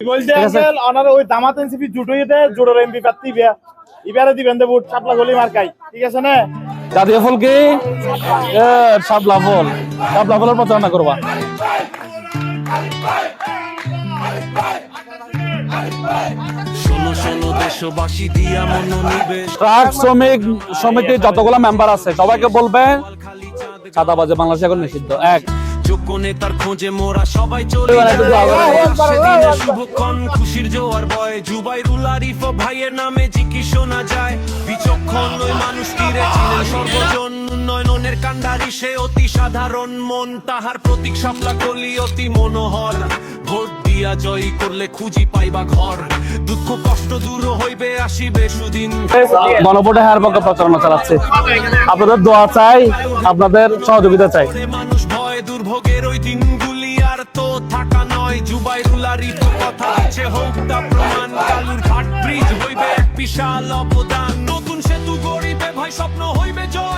বলছে আঙ্কেল ওনার ওই দামাত এনসিপি জুটোইতে জোড়র এমপি প্রার্থী এবারে দিবেন দেব শাপলা গলি মার্কাই, ঠিক আছে না? জাতীয় ফল কি শাপলা ফল, শাপলা ফলের প্রচারণা করবা। ট্রাক শ্রমিক সমিতির যতগুলো মেম্বার আছে সবাইকে বলবে চাঁদাবাজি বাংলাদেশে এখন নিষিদ্ধ। এক যোগ্য নেতার খোঁজে মোরা সবাই চলে শুভক্ষণ খুশির জোয়ার বয় জুবাইরুল আরিফ ভাইয়ের নামে জিকি শোনা যায়। বিচক্ষণ ওই মানুষটি রে ছিলেন সর্বজন উন্নয়নের কান্ডারি, সে অতি সাধারণ মন তাহার প্রতীক শাপলা কলি অতি মনোহর। ভোট দিয়া জয়ী করলে খুঁজি পাইবা ঘর, দুঃখ কষ্ট দূর হইবে আসিবে সুদিন। গণভোটে হার পক্ষে প্রচারণা চালাচ্ছে, আপনাদের দোয়া চাই, আপনাদের সহযোগিতা চাই। মানুষ ভয় দুর্ভোগের ওই দিনগুলি আর তো থাকা নয়। জুবাইরুল আরিফ কথা দিচ্ছে হোক তা প্রমাণ, কালুর ঘাট ব্রিজ হইবে এক বিশাল অবদান। নতুন সেতু গড়িবে ভাই স্বপ্ন হইবে জয়।